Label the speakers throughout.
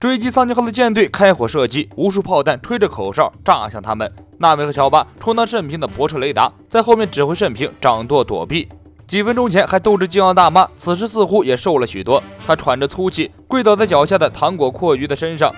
Speaker 1: 追击桑尼号的舰队开火射击，无数炮弹吹着口哨炸向他们。纳美和乔巴充当慎平的泊车雷达，在后面指挥慎平掌舵躲避。几分钟前还斗志激昂的大妈，此时似乎也瘦了许多。她喘着粗气，跪倒在脚下的糖果阔鱼的身上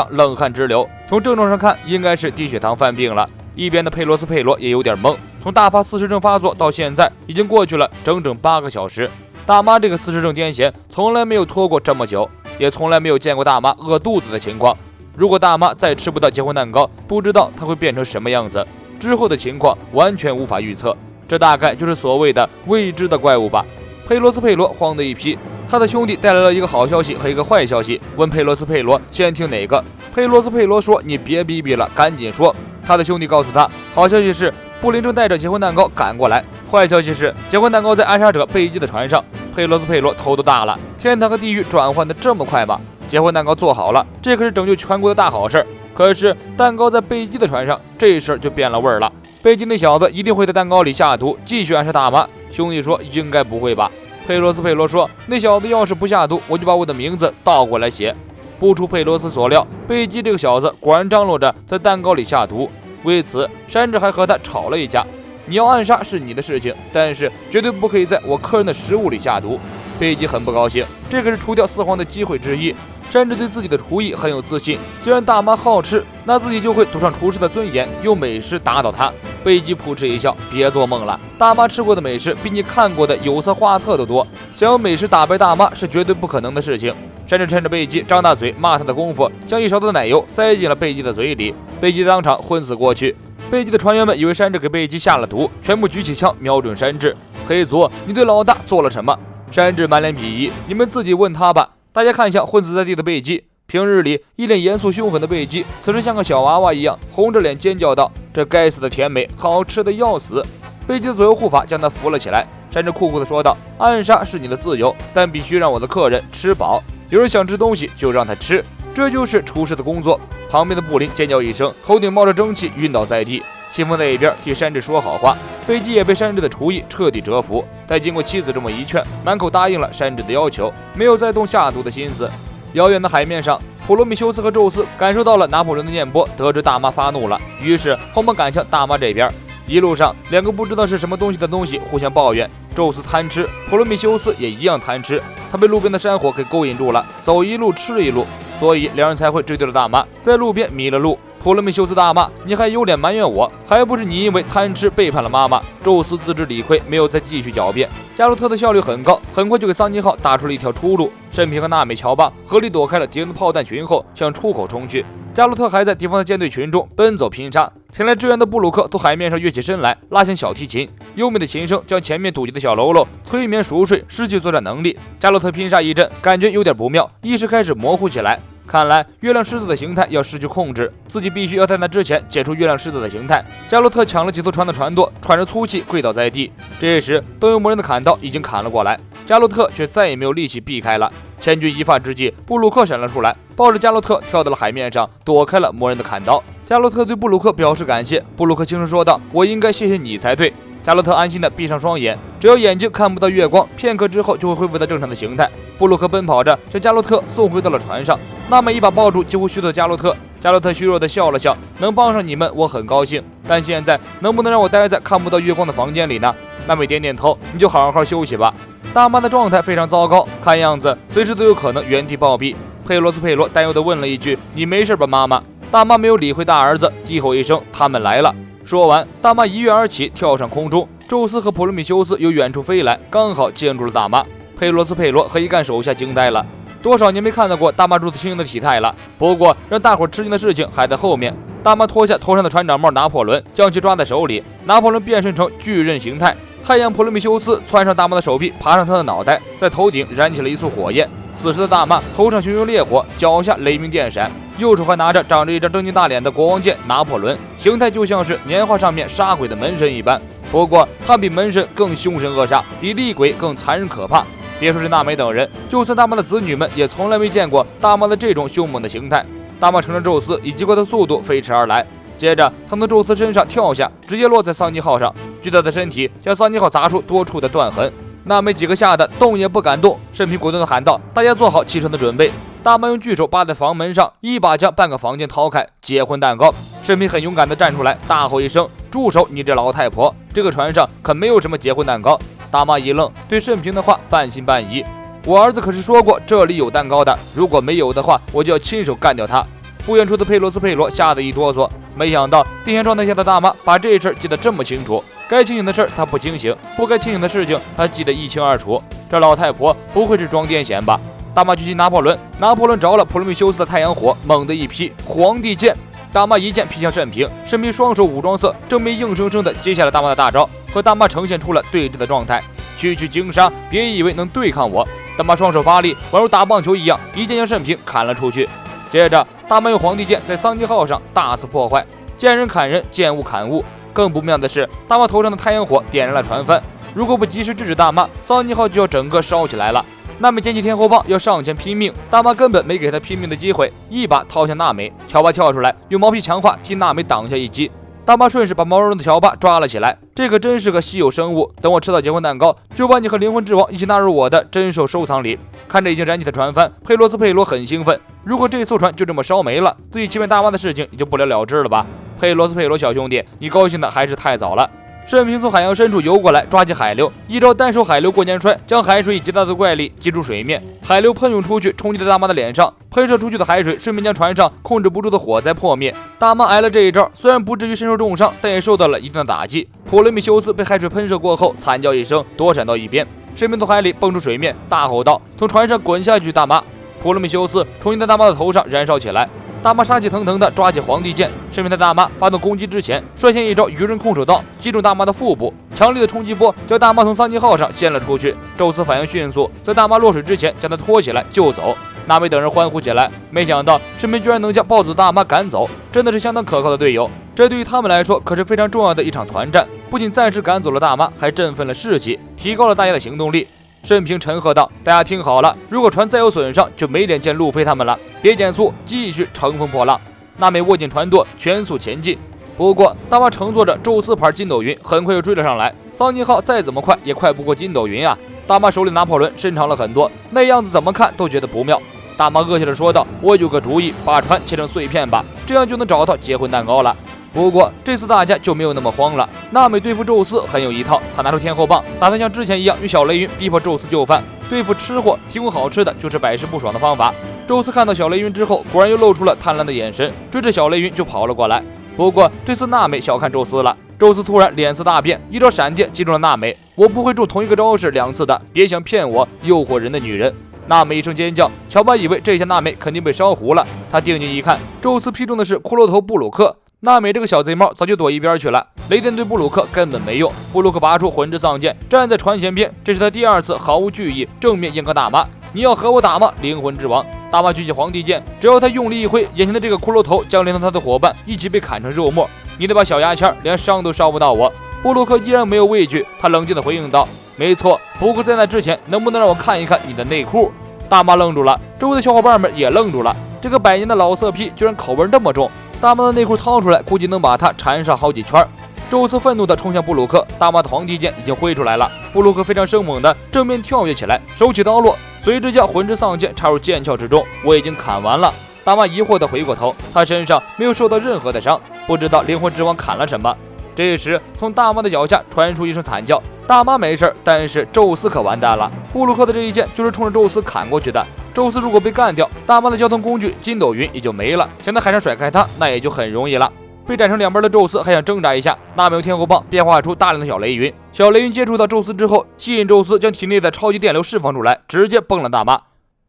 Speaker 1: 冷汗直流。从症状上看，应该是低血糖犯病了。一边的佩罗斯佩罗也有点懵，从大发四肢症发作到现在，已经过去了整整8个小时。大妈这个四肢症癫痫从来没有拖过这么久，也从来没有见过大妈饿肚子的情况。如果大妈再吃不到结婚蛋糕，不知道她会变成什么样子。之后的情况完全无法预测，这大概就是所谓的未知的怪物吧。佩罗斯佩罗慌得一批，他的兄弟带来了一个好消息和一个坏消息，问佩罗斯佩罗先听哪个。佩罗斯佩罗说：“你别逼逼了，赶紧说。”他的兄弟告诉他，好消息是布林正带着结婚蛋糕赶过来，坏消息是结婚蛋糕在暗杀者贝基的船上。佩罗斯佩罗头都大了，天堂和地狱转换的这么快吗？结婚蛋糕做好了，这可是拯救全国的大好事。可是蛋糕在贝基的船上，这事儿就变了味儿了。贝基那小子一定会在蛋糕里下毒，继续暗杀大妈。兄弟说应该不会吧。佩罗斯佩罗说，那小子要是不下毒，我就把我的名字倒过来写。不出佩罗斯所料，贝基这个小子果然张罗着在蛋糕里下毒。为此，山治还和他吵了一架。你要暗杀是你的事情，但是绝对不可以在我客人的食物里下毒。贝基很不高兴，这可是除掉四皇的机会之一。山治对自己的厨艺很有自信，既然大妈好吃，那自己就会赌上厨师的尊严，用美食打倒他。贝基扑哧一笑，别做梦了，大妈吃过的美食比你看过的有色画册都多，想用美食打败大妈是绝对不可能的事情。山治趁着贝基张大嘴骂他的功夫，将一勺的奶油塞进了贝基的嘴里，贝基当场昏死过去。贝基的船员们以为山治给贝基下了毒，全部举起枪瞄准山治。黑族，你对老大做了什么？山治满脸鄙夷，你们自己问他吧。大家看向昏死在地的贝基，平日里一脸严肃凶狠的贝基，此时像个小娃娃一样，红着脸尖叫道：“这该死的甜美，好吃的要死！”贝基的左右护法将他扶了起来。山治酷酷地说道：“暗杀是你的自由，但必须让我的客人吃饱。有人想吃东西就让他吃，这就是厨师的工作。”旁边的布林尖叫一声，头顶冒着蒸汽，晕倒在地。信封在一边替山治说好话，贝基也被山治的厨艺彻底折服。但经过妻子这么一劝，满口答应了山治的要求，没有再动下毒的心思。遥远的海面上，普罗米修斯和宙斯感受到了拿破仑的念波，得知大妈发怒了，于是慌忙赶向大妈这边。一路上，两个不知道是什么东西的东西互相抱怨。宙斯贪吃，普罗米修斯也一样贪吃，他被路边的山火给勾引住了，走一路吃一路，所以两人才会追对了大妈，在路边迷了路。普罗米修斯大骂：“你还有脸埋怨我？还不是你因为贪吃背叛了妈妈！”宙斯自知理亏，没有再继续狡辩。加洛特的效率很高，很快就给桑尼号打出了一条出路。慎平和纳美、乔巴合力躲开了敌人的炮弹群后，向出口冲去。加洛特还在敌方的舰队群中奔走拼杀。前来支援的布鲁克从海面上跃起身来，拉响小提琴，优美的琴声将前面堵截的小喽啰催眠熟睡，失去作战能力。加洛特拼杀一阵，感觉有点不妙，意识开始模糊起来。看来月亮狮子的形态要失去控制，自己必须要在那之前解除月亮狮子的形态。加洛特抢了几艘船的船舵，喘着粗气跪倒在地。这时登游魔人的砍刀已经砍了过来，加洛特却再也没有力气避开了。千钧一发之际，布鲁克闪了出来，抱着加洛特跳到了海面上，躲开了魔人的砍刀。加洛特对布鲁克表示感谢，布鲁克轻声说道：“我应该谢谢你才对。”加洛特安心地闭上双眼，只要眼睛看不到月光，片刻之后就会恢复到正常的形态。布鲁克奔跑着将加洛特送回到了船上，娜美一把抱住几乎虚脱的加洛特。加洛特虚弱地笑了笑，能帮上你们我很高兴，但现在能不能让我待在看不到月光的房间里呢？娜美点点头，你就好好休息吧。大妈的状态非常糟糕，看样子随时都有可能原地暴毙。佩罗斯佩罗担忧地问了一句：“你没事吧，妈妈？”大妈没有理会大儿子，低吼一声：“他们来了！”说完，大妈一跃而起，跳上空中。宙斯和普罗米修斯由远处飞来，刚好接住了大妈。佩罗斯佩罗和一干手下惊呆了，多少年没看到过大妈如此轻盈的体态了。不过让大伙吃惊的事情还在后面。大妈脱下头上的船长帽拿破仑，将其抓在手里。拿破仑变身成巨人形态，太阳普罗米修斯窜上大妈的手臂，爬上她的脑袋，在头顶燃起了一束火焰。此时的大妈头上熊熊烈火，脚下雷鸣电闪，右手还拿着长着一张狰狞大脸的国王剑拿破仑，形态就像是年画上面杀鬼的门神一般。不过他比门神更凶神恶煞，比厉鬼更残忍可怕。别说是娜美等人，就算大妈的子女们也从来没见过大妈的这种凶猛的形态。大妈乘着宙斯以极快的速度飞驰而来，接着他从宙斯身上跳下，直接落在桑尼号上，巨大的身体将桑尼号砸出多处的断痕。娜美几个吓得动也不敢动。慎平果断地喊道：“大家做好弃船的准备。”大妈用巨手扒在房门上，一把将半个房间掏开，结婚蛋糕。盛平很勇敢地站出来，大吼一声：“住手！你这老太婆！这个船上可没有什么结婚蛋糕。”大妈一愣，对盛平的话半信半疑：“我儿子可是说过这里有蛋糕的，如果没有的话，我就要亲手干掉他。”不远处的佩罗斯佩罗吓得一哆嗦，没想到癫痫状态下的大妈把这事记得这么清楚，该清醒的事她不清醒，不该清醒的事情她记得一清二楚。这老太婆不会是装癫痫吧？大妈举起拿破仑，拿破仑着了普罗米修斯的太阳火，猛地一劈，皇帝剑。大妈一剑劈向盛平，盛平双手武装色，正面硬生生地接下了大妈的大招，和大妈呈现出了对峙的状态。区区经杀，别以为能对抗我！大妈双手发力，宛如打棒球一样，一剑将盛平砍了出去。接着，大妈用皇帝剑在桑尼号上大肆破坏，见人砍人，见物砍物。更不妙的是，大妈头上的太阳火点燃了船帆，如果不及时制止大妈，桑尼号就要整个烧起来了。娜美捡起天后棒要上前拼命，大妈根本没给她拼命的机会，一把掏向娜美。乔巴跳出来，用毛皮强化替娜美挡下一击。大妈顺势把毛茸茸的乔巴抓了起来，这可真是个稀有生物，等我吃到结婚蛋糕，就把你和灵魂之王一起纳入我的珍兽收藏里。看着已经燃起的船帆，佩罗斯佩罗很兴奋，如果这艘船就这么烧没了，自己欺骗大妈的事情也就不了了之了吧。佩罗斯佩罗小兄弟，你高兴的还是太早了。盛平从海洋深处游过来，抓起海流，一招单手海流过肩摔，将海水以极大的怪力击出水面。海流喷涌出去，冲击在大妈的脸上，喷射出去的海水顺便将船上控制不住的火灾破灭。大妈挨了这一招，虽然不至于身受重伤，但也受到了一定的打击。普罗米修斯被海水喷射过后，惨叫一声，躲闪到一边。盛平从海里蹦出水面，大吼道：“从船上滚下去，大妈！”普罗米修斯重新在大妈的头上燃烧起来。大妈杀气腾腾地抓起皇帝剑，盛平在大妈发动攻击之前，率先一招愚人空手道击中大妈的腹部，强力的冲击波将大妈从桑尼号上掀了出去。宙斯反应迅速，在大妈落水之前将她拖起来就走。娜美等人欢呼起来，没想到盛平居然能将暴走的大妈赶走，真的是相当可靠的队友。这对于他们来说可是非常重要的一场团战，不仅暂时赶走了大妈，还振奋了士气，提高了大家的行动力。盛平沉喝道：“大家听好了，如果船再有损伤，就没脸见路飞他们了。别减速，继续乘风破浪。”娜美握紧船舵，全速前进。不过，大妈乘坐着宙斯牌筋斗云，很快又追了上来。桑尼号再怎么快，也快不过筋斗云啊！大妈手里拿破仑伸长了很多，那样子怎么看都觉得不妙。大妈恶笑着说道：“我有个主意，把船切成碎片吧，这样就能找到结婚蛋糕了。”不过这次大家就没有那么慌了。娜美对付宙斯很有一套，她拿出天后棒，打算像之前一样用小雷云逼迫宙斯就范。对付吃货，提供好吃的就是百试不爽的方法。宙斯看到小雷云之后，果然又露出了贪婪的眼神，追着小雷云就跑了过来。不过这次娜美小看宙斯了，宙斯突然脸色大变，一招闪电击中了娜美。我不会中同一个招式2次的，别想骗我，诱惑人的女人！娜美一声尖叫，乔巴以为这下娜美肯定被烧糊了。他定睛一看，宙斯劈中的是骷髅头布鲁克。娜美这个小贼猫早就躲一边去了，雷电对布鲁克根本没用。布鲁克拔出魂之丧剑，站在船舷边，这是他第2次毫无惧意正面硬刚大妈。你要和我打吗，灵魂之王？大妈举起皇帝剑，只要他用力一挥，眼前的这个骷髅头将连同他的伙伴一起被砍成肉末。你得把小牙签，连伤都烧不到我。布鲁克依然没有畏惧，他冷静地回应道：“没错，不过在那之前，能不能让我看一看你的内裤？”大妈愣住了，周围的小伙伴们也愣住了，这个100年的老色批居然口味那么重。大妈的内裤掏出来，估计能把他缠上好几圈。宙斯愤怒地冲向布鲁克，大妈的皇帝剑已经挥出来了。布鲁克非常生猛地正面跳跃起来，手起刀落，随之将魂之丧剑插入剑鞘之中。我已经砍完了。大妈疑惑地回过头，她身上没有受到任何的伤，不知道灵魂之王砍了什么。这时，从大妈的脚下传出一声惨叫。大妈没事，但是宙斯可完蛋了。布鲁克的这一剑就是冲着宙斯砍过去的。宙斯如果被干掉，大妈的交通工具筋斗云也就没了，想在海上甩开他，那也就很容易了。被斩成2半的宙斯还想挣扎一下，娜美用天后棒变化出大量的小雷云。小雷云接触到宙斯之后，吸引宙斯将体内的超级电流释放出来，直接崩了大妈。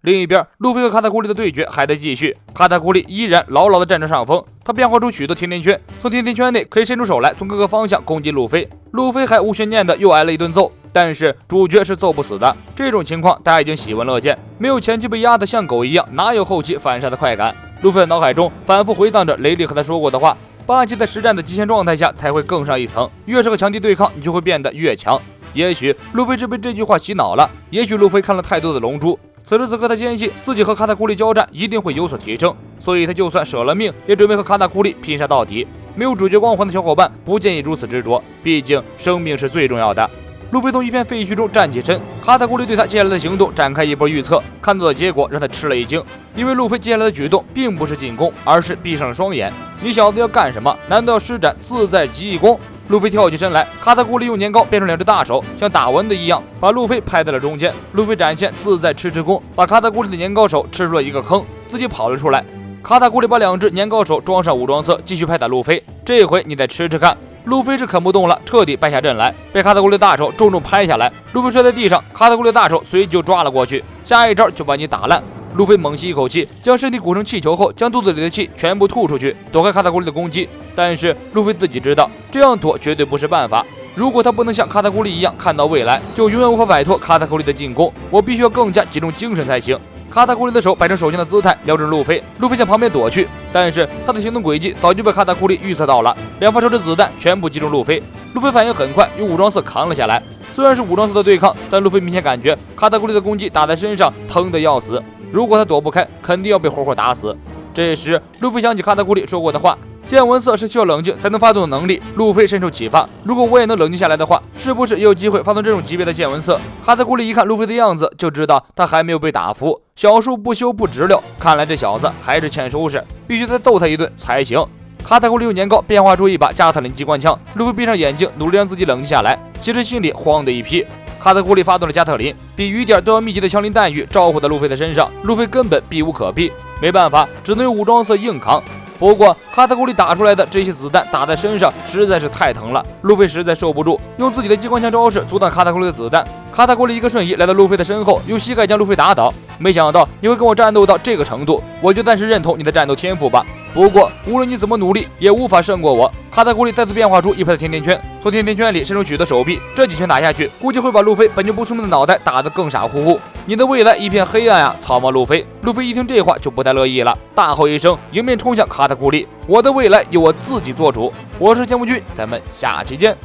Speaker 1: 另一边，路飞和卡塔库利的对决还在继续。卡塔库利依然牢牢地占着上风，他变化出许多甜甜圈，从甜甜圈内可以伸出手来，从各个方向攻击路飞。路飞还无悬念的又挨了一顿揍，但是主角是揍不死的。这种情况大家已经喜闻乐见，没有前期被压得像狗一样，哪有后期反杀的快感？路飞的脑海中反复回荡着雷利和他说过的话：霸气在实战的极限状态下才会更上一层，越是和强敌对抗，你就会变得越强。也许路飞是被这句话洗脑了，也许路飞看了太多的龙珠。此时此刻，他坚信自己和卡塔库利交战一定会有所提升，所以他就算舍了命，也准备和卡塔库利拼杀到底。没有主角光环的小伙伴不建议如此执着，毕竟生命是最重要的。路飞从一片废墟中站起身，卡塔库里对他接下来的行动展开一波预测，看到的结果让他吃了一惊，因为路飞接下来的举动并不是进攻，而是闭上了双眼。你小子要干什么？难道要施展自在极意功？路飞跳起身来，卡塔库里用年糕变成2只大手，像打蚊子一样把路飞拍在了中间。路飞展现自在吃功，把卡塔库里的年糕手吃出了一个坑，自己跑了出来。卡塔库里把2只年糕手装上武装色，继续拍打路飞。这回你再吃吃看。路飞是啃不动了，彻底败下阵来，被卡塔库里的大手重重拍下来。路飞摔在地上，卡塔库里的大手随即就抓了过去，下一招就把你打烂。路飞猛吸一口气，将身体鼓成气球后，将肚子里的气全部吐出去，躲开卡塔库里的攻击。但是路飞自己知道，这样躲绝对不是办法。如果他不能像卡塔库里一样看到未来，就永远无法摆脱卡塔库里的进攻。我必须要更加集中精神才行。卡塔库里的手摆成手枪的姿态，瞄准路飞。路飞向旁边躲去，但是他的行动轨迹早就被卡塔库里预测到了。2发手指子弹全部击中路飞，路飞反应很快，用武装色扛了下来。虽然是武装色的对抗，但路飞明显感觉卡塔库里的攻击打在身上疼得要死。如果他躲不开，肯定要被活活打死。这时，路飞想起卡塔库里说过的话：见闻色是需要冷静才能发动的能力。路飞深受启发，如果我也能冷静下来的话，是不是也有机会发动这种级别的见闻色？卡塔库里一看路飞的样子，就知道他还没有被打服。小树不修不直溜，看来这小子还是欠收拾，必须再揍他一顿才行。卡塔库里用年糕变化出一把加特林机关枪，路飞闭上眼睛，努力让自己冷静下来，其实心里慌的一批。卡塔库里发动了加特林，比雨点都要密集的枪林弹雨招呼到路飞的身上，路飞根本避无可避，没办法，只能用武装色硬扛。不过卡塔库里打出来的这些子弹打在身上实在是太疼了，路飞实在受不住，用自己的机关枪招式阻挡卡塔库里的子弹。卡塔库里一个瞬移来到路飞的身后，用膝盖将路飞打倒。没想到你会跟我战斗到这个程度，我就暂时认同你的战斗天赋吧。不过无论你怎么努力，也无法胜过我。卡塔库里再次变化出一排的甜甜圈，从甜甜圈里伸出许多手臂，这几拳打下去，估计会把路飞本就不聪明的脑袋打得更傻乎乎。你的未来一片黑暗啊，草帽路飞！路飞一听这话就不太乐意了，大吼一声，迎面冲向卡塔库里。我的未来由我自己做主。我是剑无君，咱们下期见。